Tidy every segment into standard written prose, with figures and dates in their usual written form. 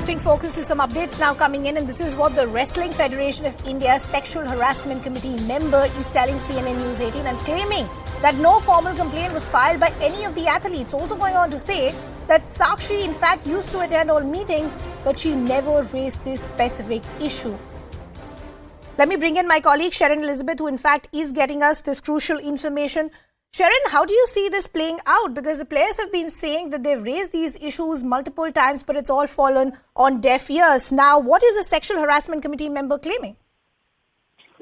Shifting focus to some updates now coming in, and this is what the Wrestling Federation of India's Sexual Harassment Committee member is telling CNN News 18 and claiming that no formal complaint was filed by any of the athletes. Also going on to say that Sakshi in fact used to attend all meetings, but she never raised this specific issue. Let me bring in my colleague Sharon Elizabeth, who in fact is getting us this crucial information. Sharon, how do you see this playing out? Because the players have been saying that they've raised these issues multiple times, but it's all fallen on deaf ears. Now, what is the Sexual Harassment Committee member claiming?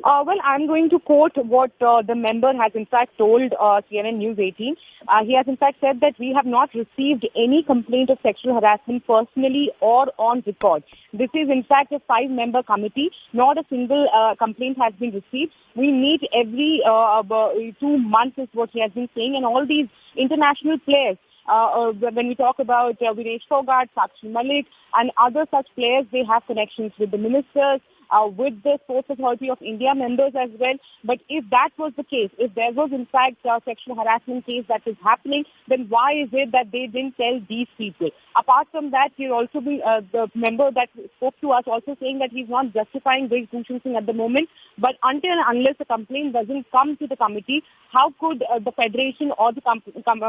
Well, I'm going to quote what the member has in fact told CNN News 18. He has in fact said that we have not received any complaint of sexual harassment personally or on record. This is in fact a 5-member committee. Not a single complaint has been received. We meet every 2 months is what he has been saying, and all these international players, when we talk about Vinesh Fogart, Sakshi Malik and other such players, they have connections with the ministers, with the Sports Authority of India members as well. But if that was the case, if there was in fact a sexual harassment case that is happening, then why is it that they didn't tell these people? Apart from that, he'll also be the member that spoke to us also saying that he's not justifying Brij Bhushan Singh at the moment. But until and unless the complaint doesn't come to the committee, how could the federation or the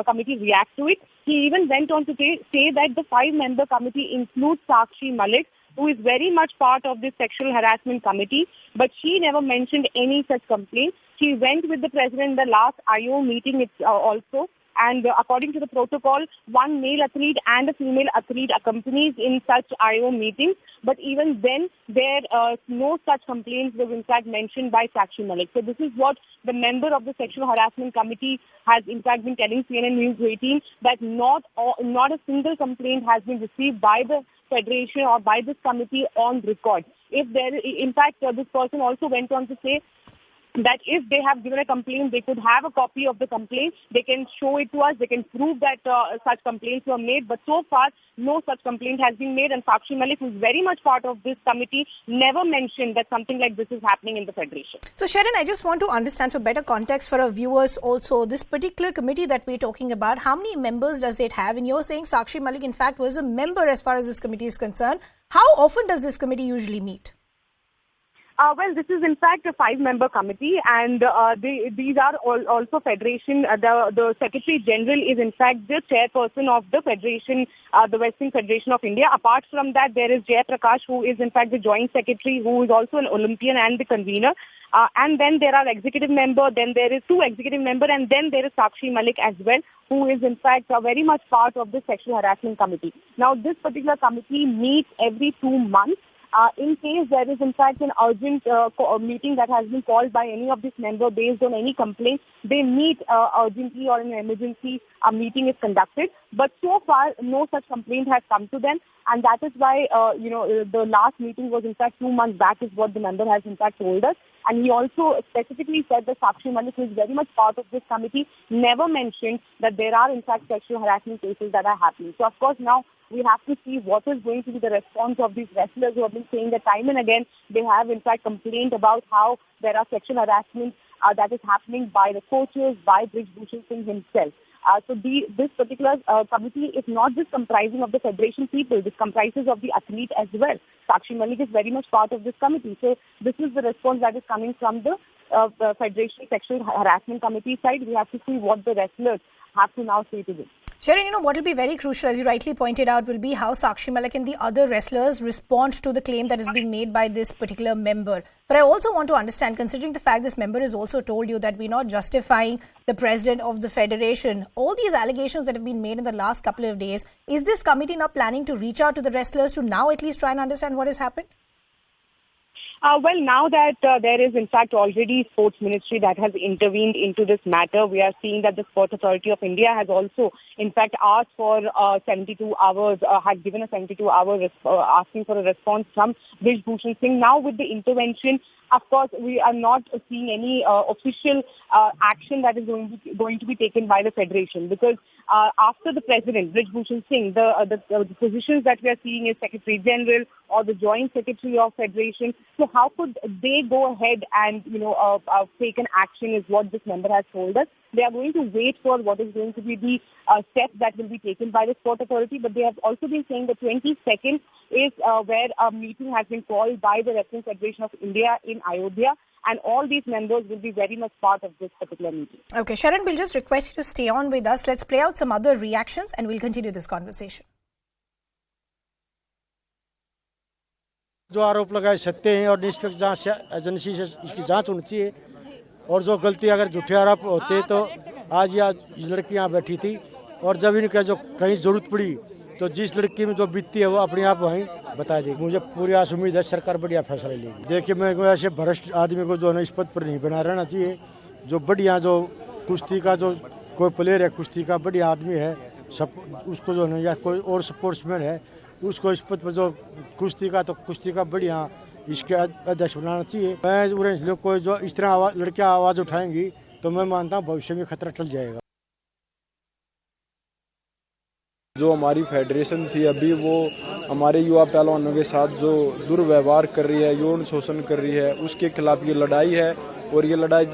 committee react to it? He even went on to say that the 5-member committee includes Sakshi Malik, who is very much part of this sexual harassment committee, but she never mentioned any such complaint. She went with the president in the last IO meeting also, and according to the protocol, one male athlete and a female athlete accompanies in such IO meetings, but even then, there no such complaints was in fact mentioned by Sakshi Malik. So this is what the member of the Sexual Harassment Committee has in fact been telling CNN News 18, that not a single complaint has been received by the federation or by this committee on record. If there, in fact, this person also went on to say that if they have given a complaint, they could have a copy of the complaint. They can show it to us. They can prove that such complaints were made. But so far, no such complaint has been made. And Sakshi Malik, who is very much part of this committee, never mentioned that something like this is happening in the federation. So, Sharon, I just want to understand for better context for our viewers also, this particular committee that we're talking about, how many members does it have? And you're saying Sakshi Malik, in fact, was a member as far as this committee is concerned. How often does this committee usually meet? Well, this is in fact a 5-member committee, and these are also federation. The Secretary General is in fact the chairperson of the federation, the Wrestling Federation of India. Apart from that, there is Jay Prakash, who is in fact the joint secretary, who is also an Olympian and the convener. And then there are executive member, then there is 2 executive member, and then there is Sakshi Malik as well, who is in fact very much part of the Sexual Harassment Committee. Now, this particular committee meets every 2 months. In case there is in fact an urgent meeting that has been called by any of these members based on any complaint, they meet urgently, or in an emergency a meeting is conducted. But so far, no such complaint has come to them, and that is why the last meeting was in fact 2 months back, is what the member has in fact told us. And he also specifically said that Sakshi Malik, who is very much part of this committee, never mentioned that there are in fact sexual harassment cases that are happening. So of course now we have to see what is going to be the response of these wrestlers who have been saying that time and again they have in fact complained about how there are sexual harassment that is happening by the coaches, by Brij Bhushan Singh himself. So this particular committee is not just comprising of the federation people. This comprises of the athlete as well. Sakshi Malik is very much part of this committee. So this is the response that is coming from the Federation Sexual Harassment Committee side. We have to see what the wrestlers have to now say to this. Sharon, what will be very crucial, as you rightly pointed out, will be how Sakshi Malik and the other wrestlers respond to the claim that is being made by this particular member. But I also want to understand, considering the fact this member has also told you that we're not justifying the president of the federation, all these allegations that have been made in the last couple of days, is this committee now planning to reach out to the wrestlers to now at least try and understand what has happened? Well, now that there is in fact already Sports Ministry that has intervened into this matter, we are seeing that the Sports Authority of India has also in fact asked for 72 hours, had given a 72 hour asking for a response from Brij Bhushan Singh. Now with the intervention, of course, we are not seeing any official action that is going to be taken by the federation, because after the president, Brij Bhushan Singh, the positions that we are seeing is Secretary General or the Joint Secretary of Federation. So So how could they go ahead and, take an action is what this member has told us. They are going to wait for what is going to be the steps that will be taken by the sport authority. But they have also been saying the 22nd is where a meeting has been called by the Wrestling Federation of India in Ayodhya. And all these members will be very much part of this particular meeting. Okay, Sharon, we'll just request you to stay on with us. Let's play out some other reactions and we'll continue this conversation. जो आरोप लगाए सत्य हैं और निष्पक्ष जांच agency से इसकी जांच होनी चाहिए और जो गलती अगर झूठे आरोप होते तो आज ये लड़की यहाँ बैठी थी और जब इनका जो कहीं जरूरत पड़ी तो जिस लड़की में जो बीतती है वो अपने आप वहीं बता देगी। मुझे पूरी आस उम्मीद है सरकार बढ़िया फैसला लेगी। देखिए मैं ऐसे भ्रष्ट आदमी को जो है इस पद पर नहीं बना रहना चाहिए। जो बढ़िया जो कुश्ती का जो कोई प्लेयर है कुश्ती का बढ़िया आदमी है सब उसको जो है या कोई और स्पोर्ट्समैन है उसको इस पद पर जो कुश्ती का बढ़िया इसके अध्यक्ष बनाना चाहिए। मैं कोई जो इस तरह लड़कियां आवाज उठाएंगी तो मैं मानता हूँ भविष्य में खतरा टल जाएगा। जो हमारी फेडरेशन थी अभी वो हमारे युवा पहलवानों के साथ जो दुर्व्यवहार कर रही है, यौन शोषण कर रही है, उसके खिलाफ ये लड़ाई है। और ये लड़ाई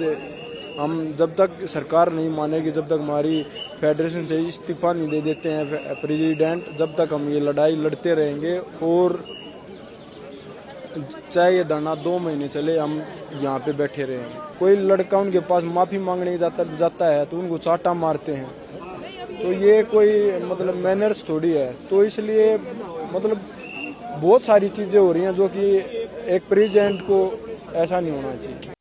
हम जब तक सरकार नहीं मानेगी, जब तक हमारी फेडरेशन से इस्तीफा नहीं दे देते हैं प्रेसिडेंट, जब तक हम ये लड़ाई लड़ते रहेंगे। और चाहे ये धरना 2 महीने चले, हम यहाँ पे बैठे रहेंगे। कोई लड़का उनके पास माफी मांगने जाता है तो उनको चाटा मारते हैं, तो ये कोई मतलब मैनर्स थोड़ी है। तो इसलिए मतलब बहुत सारी चीजें हो रही हैं जो कि एक प्रेसिडेंट को ऐसा नहीं होना चाहिए।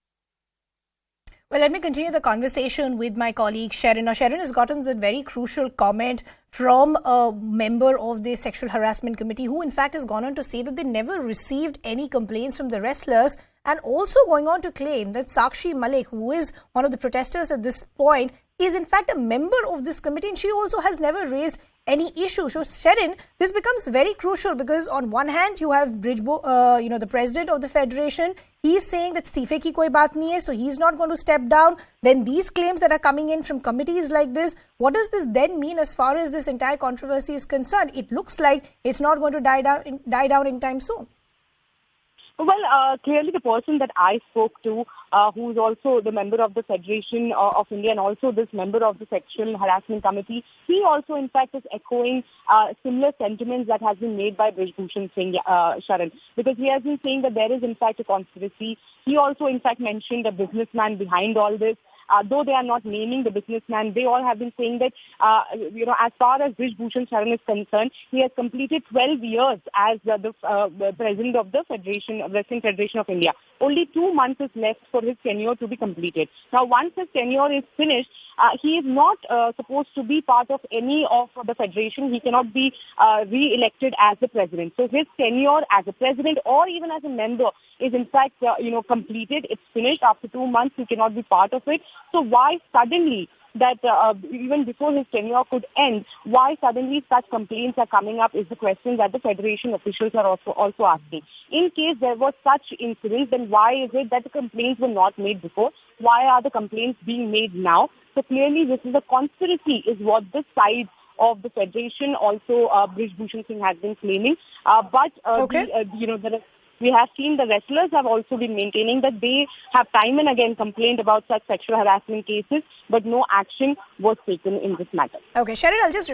Well, let me continue the conversation with my colleague Sharon. Now, Sharon has gotten the very crucial comment from a member of the Sexual Harassment Committee who in fact has gone on to say that they never received any complaints from the wrestlers, and also going on to claim that Sakshi Malik, who is one of the protesters at this point, is in fact a member of this committee and she also has never raised any issue. So, Sharon, this becomes very crucial because on one hand, you have the president of the federation. He's saying that Stife ki koi baat nahi hai, so he's not going to step down. Then these claims that are coming in from committees like this, what does this then mean as far as this entire controversy is concerned? It looks like it's not going to die down in time soon. Well, clearly the person that I spoke to, who is also the member of the Federation of India and also this member of the Sexual Harassment Committee, he also in fact is echoing similar sentiments that has been made by Brijbhushan Singh, Sharan, because he has been saying that there is in fact a conspiracy. He also in fact mentioned a businessman behind all this. Though they are not naming the businessman, they all have been saying that, as far as Brijbhushan Sharan is concerned, he has completed 12 years as the president of the Wrestling Federation of India. Only 2 months is left for his tenure to be completed. Now, once his tenure is finished, he is not supposed to be part of any of the federation. He cannot be re-elected as the president. So his tenure as a president or even as a member is in fact, completed. It's finished. After 2 months, he cannot be part of it. So why suddenly that even before his tenure could end, why suddenly such complaints are coming up is the question that the federation officials are also asking. In case there was such incidents, then why is it that the complaints were not made before? Why are the complaints being made now? So clearly this is a conspiracy is what this side of the federation, also Brijbhushan Singh has been claiming. We have seen the wrestlers have also been maintaining that they have time and again complained about such sexual harassment cases, but no action was taken in this matter. Okay, Cheryl, I'll just